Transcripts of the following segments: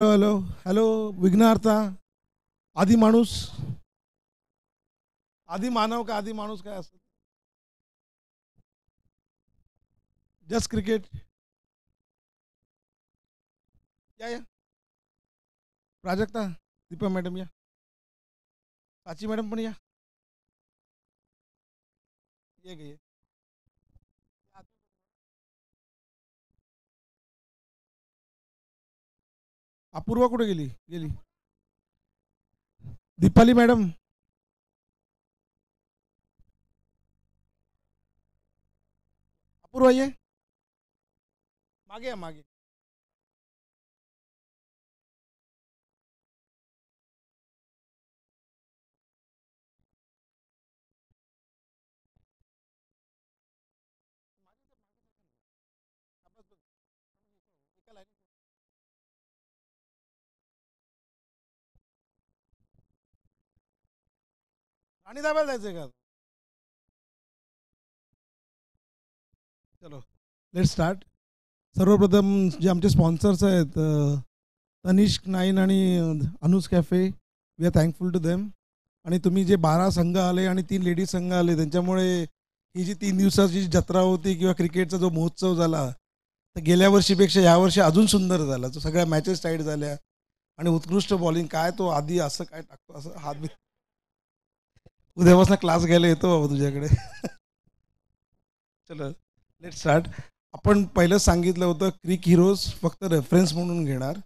Hello hello. विघ्नार्था. आदी माणूस. आदी मानव का आदी माणूस काय असतं? Just cricket. या प्राजक्ता. दीपा मॅडम या. साची मॅडम पण या. ये गे. अपूर्वा कुठे गेली गेली? दीपाली मॅडम. अपूर्वा ये. मागे या मागे. आणि दाबायला जायचंय का? चलो लेट स्टार्ट. सर्वप्रथम जे आमचे स्पॉन्सर्स आहेत, तनिष्क नाईन आणि Anuj cafe, we are thankful to them. आणि तुम्ही जे 12 संघ आले आणि 3 लेडीज संघ आले, त्यांच्यामुळे ही जी 3 दिवसाची जत्रा होती किंवा क्रिकेटचा जो महोत्सव झाला, तर गेल्या वर्षीपेक्षा यावर्षी अजून सुंदर झाला. तो सगळ्या मॅचेस टाईट झाल्या आणि उत्कृष्ट बॉलिंग. काय तो आधी असं काय टाकतो, असं हात बी. उद्यापासून क्लास घ्यायला येतो बाबा तुझ्याकडे. चलो लेट स्टार्ट. आपण पहिलं सांगितलं होतं क्रिक हिरोज फक्त रेफरन्स म्हणून घेणार,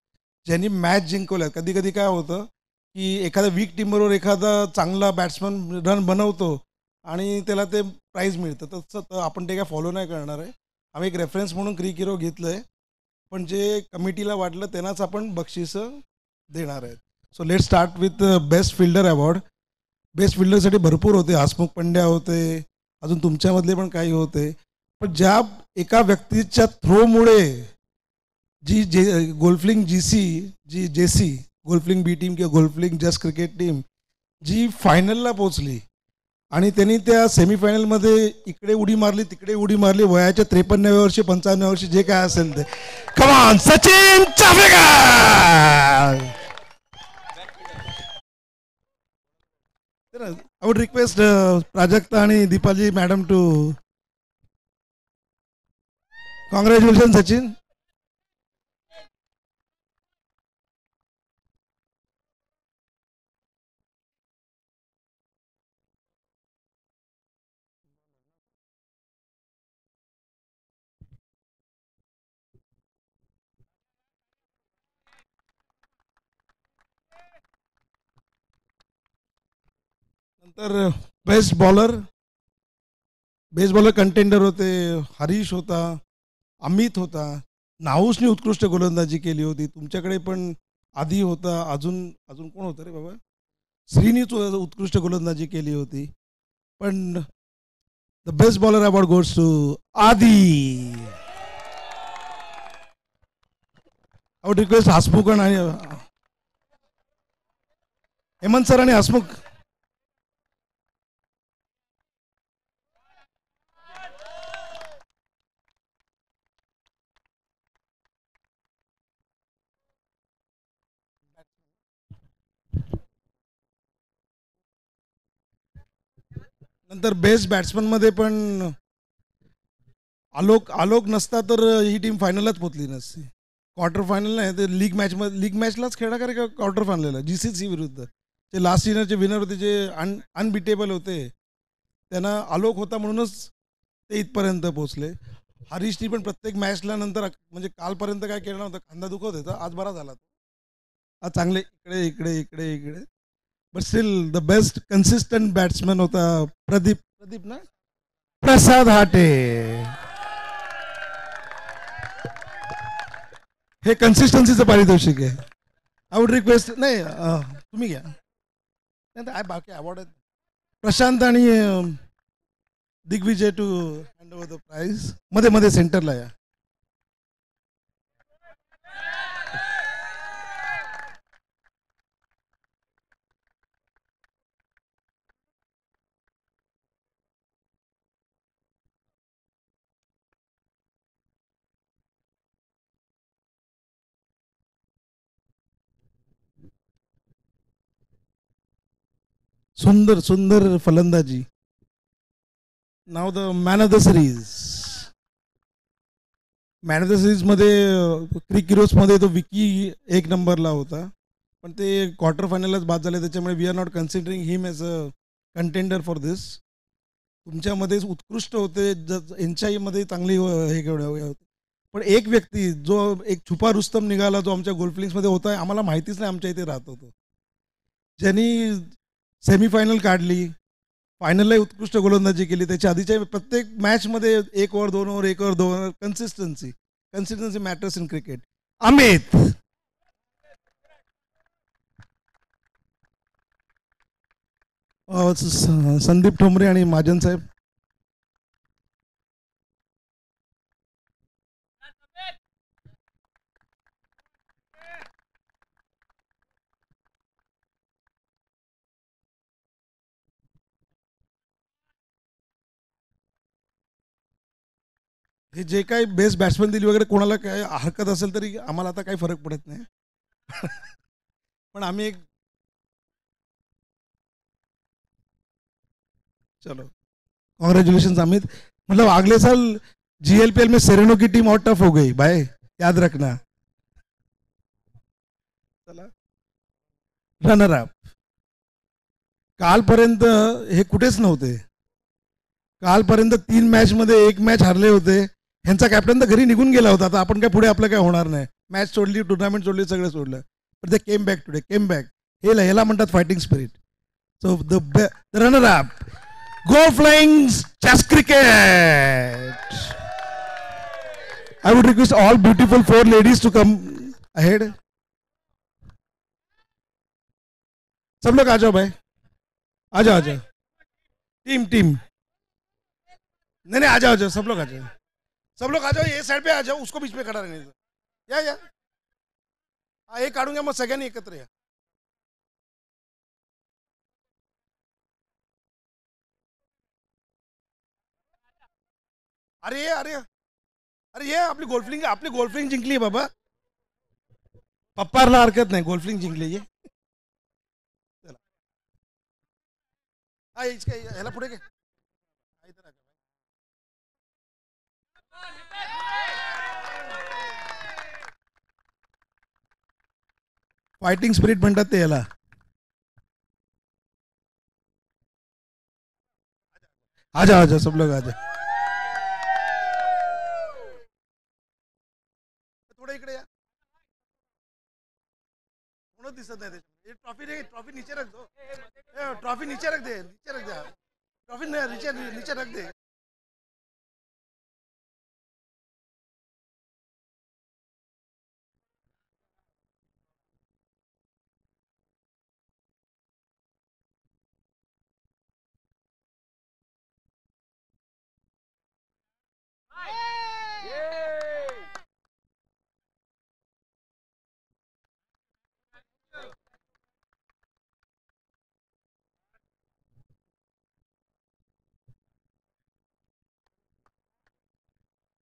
ज्यांनी मॅच जिंकवल्या. कधी कधी काय होतं की एखाद्या वीक टीमबरोबर एखादा चांगला बॅट्समन रन बनवतो आणि त्याला ते प्राईज मिळतं. तसं तर आपण ते काय फॉलो नाही करणार आहे. आम्ही एक रेफरन्स म्हणून क्रिक हिरो घेतलं आहे, पण जे कमिटीला वाटलं त्यांनाच आपण बक्षिसं देणार आहेत. So let start with best fielder award. Best फिल्डरसाठी भरपूर होते. हसमुख पंड्या होते, अजून तुमच्यामधले पण काही होते. पण ज्या एका व्यक्तीच्या थ्रोमुळे जी गोल्फलिंग जीसी, जी जेसी गोल्फलिंग बी टीम किंवा गोल्फलिंग जस्ट क्रिकेट टीम जी फायनलला पोचली आणि त्यांनी त्या सेमीफायनलमध्ये इकडे उडी मारली तिकडे उडी मारली, वयाच्या 53व्या वर्षी 55व्या वर्षी जे काय असेल ते. Come on Sachin Chaphekar. I would request Prajakta and Deepaji madam to congratulations Sachin. नंतर बेस्ट बॉलर कंटेंडर होते. हरीश होता, अमित होता, नाऊसने उत्कृष्ट गोलंदाजी केली होती. तुमच्याकडे पण आधी होता, अजून अजून कोण होतं रे बाबा? श्रीनीच उत्कृष्ट गोलंदाजी केली होती. पण the best bowler award goes to Aadi. I would request हसमुख आणि हेमंत सर आणि हसमुख. नंतर बेस्ट बॅट्समनमध्ये पण आलोक आलोक नसता तर ही टीम फायनलच पोचली नसती. क्वार्टर फायनल नाही ते लीग मॅचलाच खेळा का रे, क्वार्टर फायनलला जी सी सी विरुद्ध. ते लास्ट इयरचे विनर होते, जे अनबिटेबल होते, त्यांना आलोक होता म्हणूनच ते इथपर्यंत पोचले. हरीशनी पण प्रत्येक मॅचला नंतर, म्हणजे कालपर्यंत काय केलं नव्हतं, खांदा दुखत होता, आज बरा झाला. आज चांगले इकडे इकडे इकडे इकडे. But still the best consistent batsman होता प्रदीप. प्रदीप ना, प्रसाद हाटे. हे कन्सिस्टन्सीचं पारितोषिक आहे. आय वुड रिक्वेस्ट, नाही तुम्ही घ्या. नाही तर बाकी अवॉर्ड आहेत. प्रशांत आणि Digvijay to hand over the prize. मध्ये मध्ये सेंटरला या. सुंदर सुंदर फलंदाजी. नाव the man of the series. Man of the सिरीजमध्ये क्रिक हिरोजमध्ये तो विकी एक नंबरला होता, पण ते क्वार्टर फायनलच बाद झाले, त्याच्यामुळे we are not considering him as a contender for this. तुमच्यामध्ये उत्कृष्ट होते, यांच्यामध्ये चांगली हे होते, पण एक व्यक्ती जो एक छुपा रुस्तम निघाला, जो आमच्या गोल्फलिंग्समध्ये होता, आम्हाला माहितीच नाही आमच्या इथे राहत होतो, ज्यांनी सेमीफायनल काढली, फायनललाही उत्कृष्ट गोलंदाजी केली. त्याच्या आधीच्या प्रत्येक मॅचमध्ये 1 over 2 over 1 over 2 over consistency matters in cricket. Amit. Sandeep Thombare आणि महाजन साहेब. हे जे काही बेस्ट बॅट्समॅन दिली वगैरे, कोणाला काय हरकत असेल तरी आम्हाला आता काही फरक पडत नाही. पण आम्ही एक चलो कॉन्ग्रेचुलेशन अमित. मतलब अगले साल जीएलपीएल में सेरेनो की टीम और टफ हो गई भाई, याद रखना. चला रनर अप. कालपर्यंत हे कुठेच नव्हते. कालपर्यंत 3 मॅचमध्ये 1 मॅच हरले होते. ह्यांचा कॅप्टन तर घरी निघून गेला होता, आता आपण काय पुढे आपलं काय होणार नाही. मॅच सोडली, टुर्नामेंट सोडली, सगळं सोडलं, पण ते came back today, came back. हे ह्याला म्हणतात fighting spirit. So the runner up go flying chase cricket. I would request all beautiful 4 ladies to come ahead. सब लोग आ जाओ भाई, आ जाओ, आ जाओ. टीम टीम नहीं नहीं, आ जाओ, आ जाओ, सब लोग आ जाओ, सब लोग आ जाओ. ये साइड पे आ जाओ, उसको बीच में खड़ा रहने दो. या हाँ, एक काढूंगा मग सगळ्यांनी एकत्र या. अरे अरे अरे ये आपली गोल्फलिंग जिंकली आहे बाबा. पप्पारला हरकत नाही, गोल्फलिंग जिंकली. ये चला, हा ह्याला पुढे घे. फायटिंग स्पिरिट म्हणतात ते याला. आ जाओ, आ जाओ, सब लोग आ जाओ. थोडं इकडे या. कोणच दिसत नाही त्याच्यामध्ये. ट्रॉफी रे, ट्रॉफी नीचे रख दो. ट्रॉफी नीचे रख दे, नीचे रख दे. ट्रॉफी नीचे नीचे रख दे.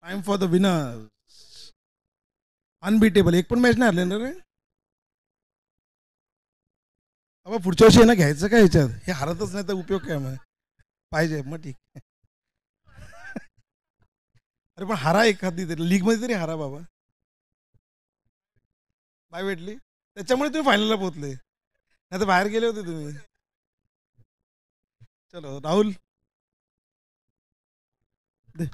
Time for the winner. Unbeatable. एक पण मॅच नाही हरले ना रे. अबा पुढच्या वर्षी ना घ्यायचं काय ह्याच्यात, हे हरतच नाही तर उपयोग काय मग. पाहिजे मग ठीक. अरे पण हारा एखादी तरी लीग मध्ये तरी हारा बाबा. बाय भेटली त्याच्यामुळे तुम्ही फायनलला पोहोचले, नाही तर बाहेर गेले होते तुम्ही. चलो राहुल दे.